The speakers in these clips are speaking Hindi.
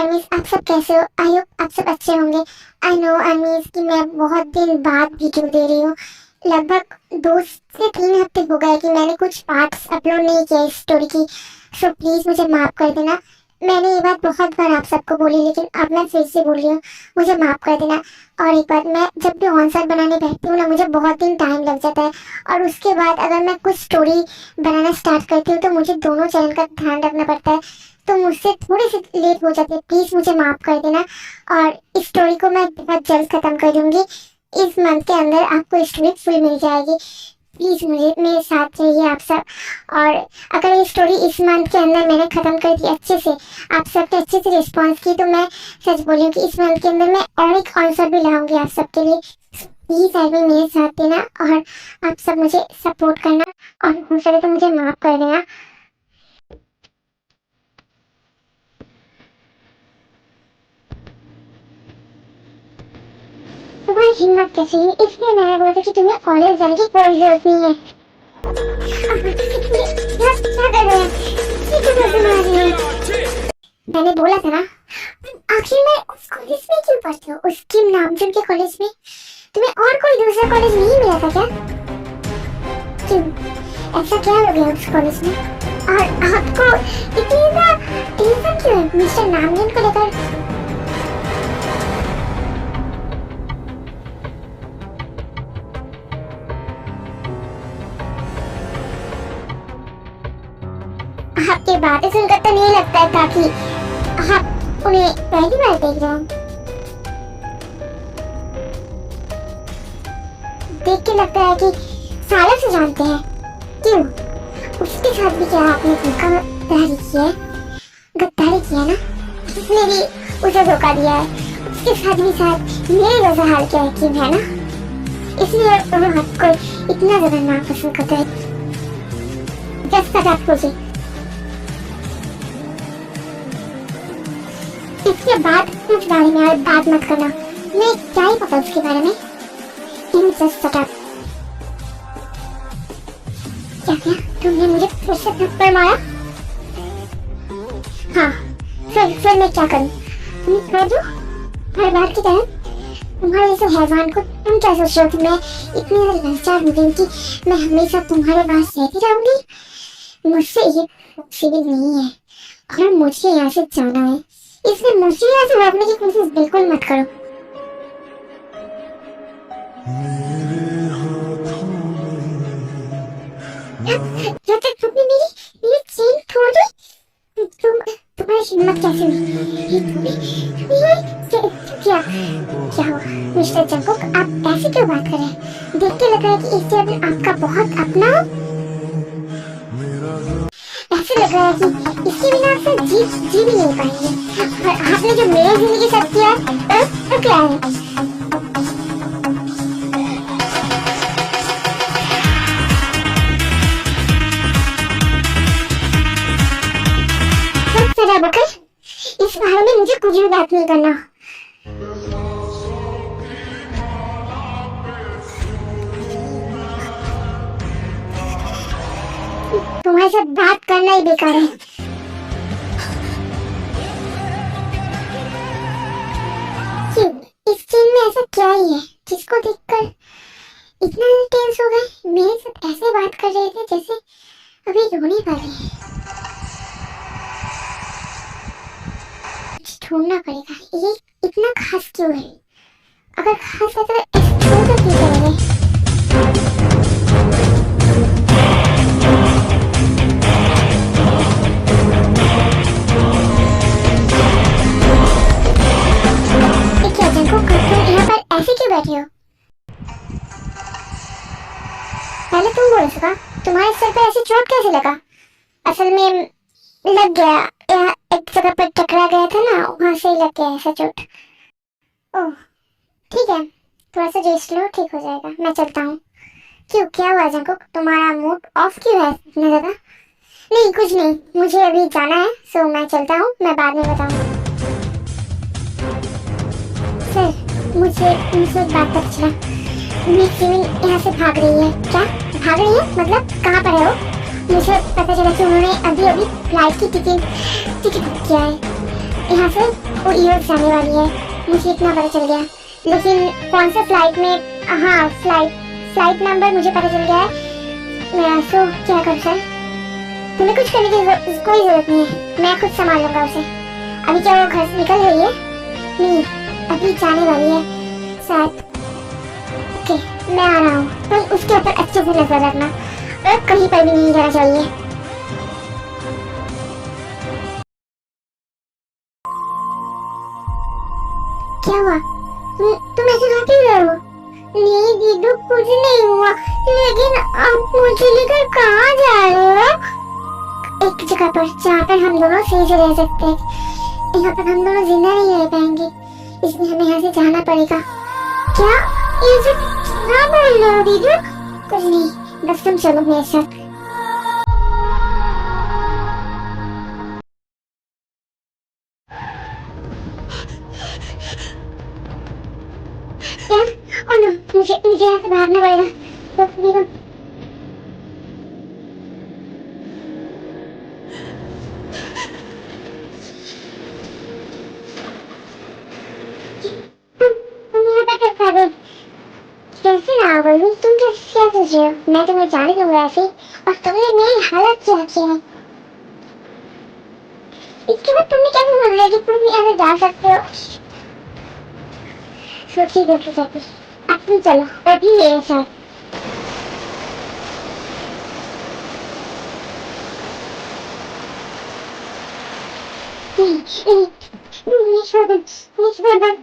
आर्मीज, आप सब कैसे हो? आई होप आप सब अच्छे होंगे। आई नो आर्मीज कि मैं बहुत दिन बाद वीडियो दे रही हूँ। लगभग 2 से 3 हफ्ते हो गए कि मैंने कुछ पार्ट्स अपलोड नहीं किया इस स्टोरी की। सो प्लीज़ मुझे माफ़ कर देना। मैंने ये बात बहुत बार आप सबको बोली, लेकिन अब मैं फिर से बोल रही हूँ, मुझे माफ़ कर देना। और एक बात, मैं जब भी ऑनसाइट बनाने बैठती हूँ ना, मुझे बहुत दिन टाइम लग जाता है। और उसके बाद अगर मैं कुछ स्टोरी बनाना स्टार्ट करती हूँ तो मुझे दोनों चैनल का ध्यान रखना पड़ता है, तो मुझसे थोड़ी सी लेट हो जाती है। प्लीज़ मुझे माफ़ कर देना। और इस स्टोरी को मैं बहुत जल्द ख़त्म कर दूँगी। इस मंथ के अंदर आपको स्टोरी फुल मिल जाएगी। प्लीज़ मुझे मेरे साथ चाहिए आप सब। और अगर ये स्टोरी इस मंथ के अंदर मैंने ख़त्म कर दी अच्छे से, आप सबने अच्छे से रिस्पॉन्स की, तो मैं सच बोल रही हूँ कि इस मंथ के अंदर मैं और एक आंसर भी लाऊंगी आप सबके लिए। प्लीज़ आगे मेरे साथ देना और आप सब मुझे सपोर्ट करना। और हो सके तो मुझे माफ़ कर देना। तुम्हारी हिम्मत कैसी है? इसलिए मैंने बोला था कि तुम्हें कॉलेज जाने की कोई जरूरत नहीं है। क्या कर रहे हैं? ये क्यों कर रहे हैं? मैंने बोला था ना। आखिर मैं उस कॉलेज में क्यों पढ़ती हूँ? उस किम नामजुन के कॉलेज में? तुम्हें और कोई दूसरा कॉलेज नहीं मिला था क्या? क्यों? ऐसा क्या हो गया उस कॉलेज में? और आपको इतना टेंशन क्यों है मिस्टर नामजुन को लेकर? आपकी बातें सुनकर तो नहीं लगता है था कि आप उन्हें पहली बार देख रहे हैं। देख के लगता है कि सालों से जानते हैं। क्यों? उसके साथ भी क्या आपने गद्दारी की है? गद्दारी किया ना? उसने भी उसे धोखा दिया है। उसके साथ भी साथ मेरे जैसा हाल किया है कि है ना? इसलिए वो आपको इतना ज्यादा नापसंद करता है। जस्ट सच खोजिए। इसके बाद उस बारे में और बात मत करना। मैं क्या ही पता उसके बारे में। क्या तुमने मुझे फिर से थप्पड़ मारा? हाँ, फिर मैं क्या करूं? तुम्हें छोड़ दूं? हर बार की तरह तुम्हारे जैसे हैवान को तुम क्या सोच रहे हो कि मैं इतनी लाचार हो गई कि मैं हमेशा तुम्हारे पास रहती रहूंगी? मुझसे ये पॉसिबल नहीं है और मुझे यहाँ से जाना है। इसलिए मुझे यहाँ से भागने की कोशिश बिल्कुल मत करो। जब तक तुमने मेरी चेन तोड़ दी, तुम्हारी हिम्मत कैसे हुई? क्या हुआ मिस्टर जंगकुक? आप ऐसे क्यों बात कर रहे हैं? देख के लग रहा है कि इससे अभी आपका बहुत अपना हो। ऐसे लग रहा है कि इसके बिना आप जी भी नहीं पाएंगे। और आपने जो मेरे जिंदगी के साथ किया तो क्या है? इस बारे में मुझे कुछ भी बात नहीं करना। तुम्हारे साथ बात करना ही बेकार है। क्यों? इस चीन में ऐसा क्या ही है जिसको देखकर इतना टेंस हो गए? मेरे साथ ऐसे बात कर रहे थे जैसे अभी रोने वाले हैं। ढूंढना पड़ेगा ये इतना खास क्यों है। अगर खास है तो एक्सप्लोर क्यों करेंगे? ऐसे क्यों बैठे हो? पहले तुम बोल सका, तुम्हारे सर पे ऐसी चोट कैसे लगा? असल में लग गया, एक जगह पर टकरा गया था ना, वहां से ही लग गया ऐसा चोट। ओह ठीक है, थोड़ा सा रेस्ट लो, ठीक हो जाएगा। मैं चलता हूँ। क्यों, क्या हुआ जंकुक? तुम्हारा मूड ऑफ क्यों है इतना ज्यादा? नहीं कुछ नहीं, मुझे अभी जाना है, सो मैं चलता हूँ, मैं बाद में बताऊंगा। सर मुझे एक बात पता चला। मिस जिमिन यहाँ से भाग रही है। क्या भाग रही है? मतलब कहाँ पर है वो? मुझे पता चला कि उन्होंने अभी अभी फ्लाइट की टिकट बुक किया है। यहाँ से वो यूएस जाने वाली है, मुझे इतना पता चल गया। लेकिन कौन से फ्लाइट में, हाँ फ्लाइट नंबर मुझे पता चल गया है। मैं सो क्या कर सर, तुम्हें कुछ करने की कोई जरूरत नहीं है, मैं खुद संभाल लूंगा उसे। अभी क्या वो घर से निकल रही है? नहीं, अभी जाने वाली है शायद। ओके, मैं आ रहा हूँ, तुम उसके ऊपर अच्छे से नजर रखना और कहीं पर भी नहीं जाना चाहिए। क्या हुआ? तुम ऐसे रो क्यों रहे हो? नहीं दीदू, कुछ नहीं हुआ, लेकिन आप मुझे लेकर कहाँ जा रहे हो? एक जगह पर जहाँ पर हम दोनों सही से रह सकते हैं। यहाँ पर हम दोनों जिंदा नहीं रह पाएंगे, इसलिए हमें यहाँ से जाना पड़ेगा। क्या ये सब क्या बोल रहे हो दीदू? कुछ नहीं, बस तुम चलो मेरे साथ। क्या? ओह नो, मुझे यहाँ से भागना पड़ेगा। तो दीदू, तुम यहाँ पर कैसे आ गए? कैसे ना बोलूं, तुम क्या क्या सोच रहे हो? मैं तुम्हें जाने दूंगा ऐसे ही, और तुमने मेरी हालत क्या की है? इसके बाद तुमने कैसे मान लिया कि तुम भी ऐसे जा सकते हो? सोचिए देखो सभी, अब तुम चलो अभी मेरे साथ। नहीं, नहीं, नहीं छोड़ दो, नहीं छोड़ दो।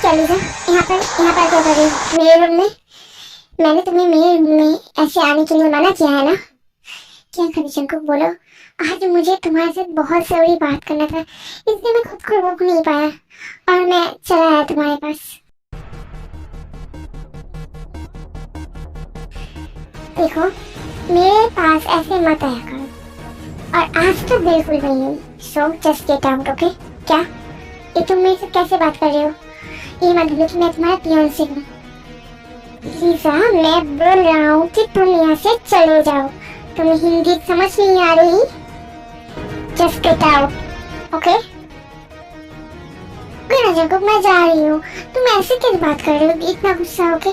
चली जा, यहाँ पर क्या कर रही हो मेरे रूम में? मैंने तुम्हें मेरे रूम में ऐसे आने के लिए मना किया है ना? क्या खनीशन को बोलो, आज मुझे तुम्हारे साथ बहुत जरूरी बात करना था, इसलिए मैं खुद को रोक नहीं पाया और मैं चला आया तुम्हारे पास। देखो, मेरे पास ऐसे मत आया करो, और आज तो बिल्कुल भी नहीं। So just get out, okay? क्या ये तुम मेरे से कैसे बात कर रहे हो? ये मत भूलो कि मैं तुम्हारा फियांसे हूँ। लीजा, मैं बोल रहा हूँ कि तुम यहाँ से चले जाओ। तुम्हें हिंदी समझ नहीं आ रही? Just get out, okay? ना जैकब, मैं जा रही हूँ। तुम ऐसे कैसे बात कर रहे हो इतना गुस्सा होके?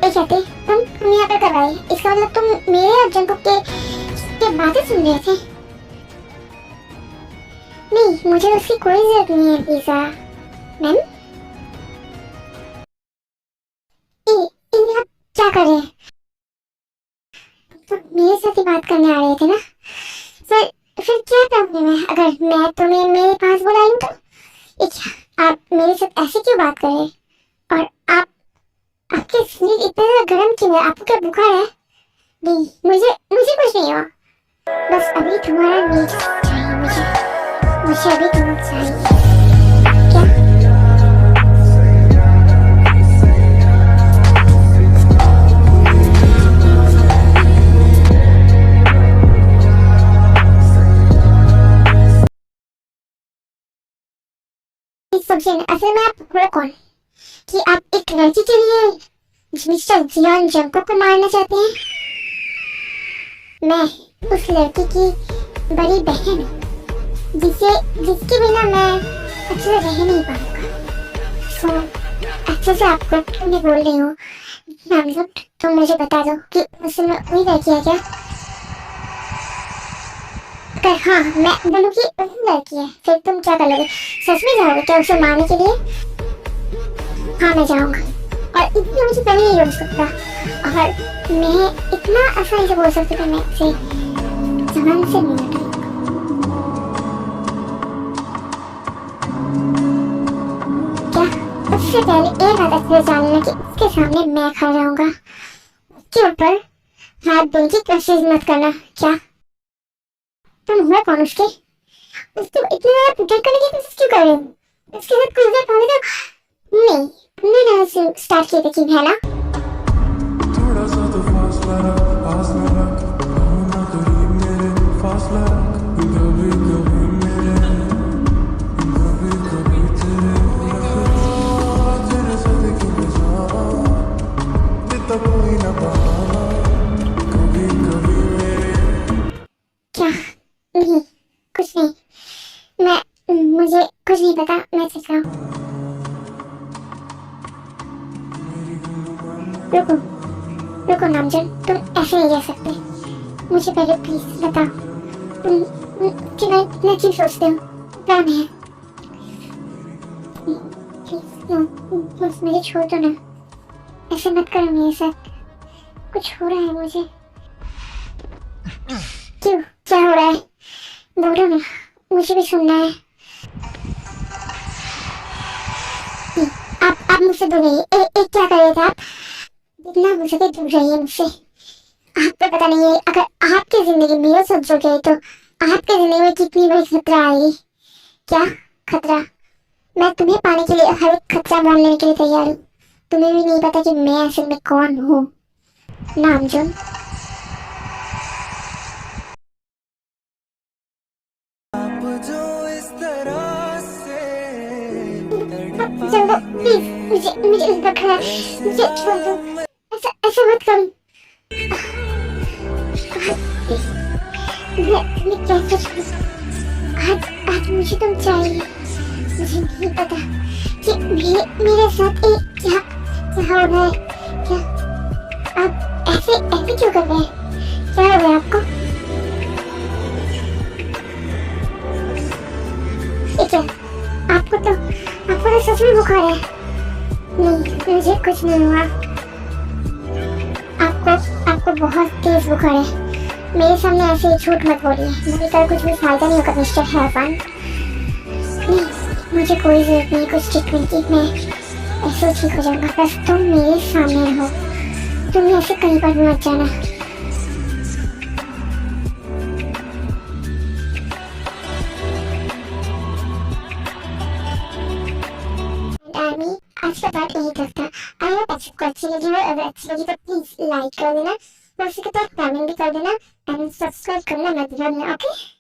कहते तुम यहाँ पर कब आए? इसका मतलब तुम मेरे और जंकुक के बातें सुन रहे थे? नहीं, मुझे उसकी कोई जरूरत नहीं है लीजा मैम। आप क्या कर रहे हैं? तो मेरे साथ ही बात करने आ रहे थे ना? फिर क्या प्रॉब्लम है अगर मैं तुम्हें मेरे पास बुला लूं तो? आप मेरे साथ ऐसे क्यों बात कर रहे हैं? और आपके शरीर इतना ज्यादा गर्म क्यों है? आपको क्या बुखार है? नहीं, मुझे मुझे कुछ नहीं हुआ, बस अभी तुम्हारा नीड चाहिए मुझे अभी तुम चाहिए। क्या? असल में आप हो कौन कि आप एक लड़की के लिए मिस्टर जियान जंको को मारना चाहते हैं? मैं उस लड़की की बड़ी बहन हूँ, जिसके बिना मैं अच्छे से रह नहीं पाऊंगा। सो अच्छे से आपको मैं बोल रही हूँ, तुम मुझे बता दो कि मुझसे वही लड़की है क्या? अगर हाँ मैं बोलूँ कि वही लड़की है, फिर तुम क्या करोगे? सच में जाओगे क्या उसे मारने के लिए? हाँ, मैं जाऊंगा, और इतनी मुझे पहले नहीं रोक सकता, और मैं इतना आसानी से बोल सकती हूँ, मैं इसे जबान से नहीं हटाऊंगा। क्या? उससे पहले एक आदत से जान लेना कि उसके सामने मैं खा जाऊंगा। उसके ऊपर हाथ देने की कोशिश मत करना। क्या तुम हो कौन उसके इतने ज्यादा प्रोटेक्ट करने की कोशिश क्यों कर रहे हो? उसके साथ कुछ देर पहले तो नहीं, हमने ना से स्टार्ट किए थे कि है ना। थोड़ा सा तो फासला रख, पास में रख, कहूँ ना करीब मेरे, फासला रख, कभी कभी मेरे, कभी कभी तेरे, तेरे सदके में जाऊं, देता कोई ना बहाना, कभी कभी मेरे। क्या? नहीं, कुछ नहीं। मुझे कुछ नहीं पता, मैं चल रहा हूँ। रुको रुको नामजन, तुम ऐसे नहीं रह सकते। मुझे पहले प्लीज बताओ, तुम क्यों क्यों सोचते हो प्लान है? प्लीज मुझे छोड़ दो ना, ऐसे मत करो मेरे साथ। कुछ हो रहा है मुझे। क्यों, क्या हो रहा है? बोलो ना, मुझे भी सुनना है। आप मुझसे दूर रहिए। एक क्या कर रहे थे आप? जितना हो सके दूर रहिए मुझसे। आपको पता नहीं है, अगर आपकी जिंदगी में सोचोगे तो आपकी जिंदगी में कितनी बड़ी खतरा आएगी। क्या खतरा? मैं तुम्हें पाने के लिए हर एक खतरा मान लेने के लिए तैयार हूँ। तुम्हें भी नहीं पता कि मैं असल में कौन हूँ। नामजन, आप जो इस तरह से चलो प्लीज, मुझे मुझे रखना, मुझे छोड़ दो। ऐसा मत करो। मैं कैसे छोड़ूं? आज मुझे तुम चाहिए। मुझे नहीं पता कि मेरे साथ एक क्या क्या हो रहा है। क्या आप ऐसे ऐसे क्यों कर रहे हैं? क्या हो गया आपको? ठीक है, आपको तो सच में बुखार है। नहीं, मुझे कुछ नहीं हुआ। आपको बहुत तेज बुखार है। मेरे सामने ऐसे झूठ मत बोलिए, बोलकर कुछ भी फायदा नहीं होगा मिस्टर हैफन। नहीं, मुझे कोई जरूरत नहीं कुछ ट्रीटमेंट की। मैं ऐसे ठीक हो जाऊंगा, बस तुम मेरे सामने रहो। तुम ऐसे कहीं पर भी मत जाना। आर्मी, आज का पार्ट यही तक था। आई होप आपको अच्छी लगी हो। अगर अच्छी लगी तो प्लीज लाइक कर देना, हो सके तो कमेंट भी कर देना एंड सब्सक्राइब करना मत भूलना। ओके।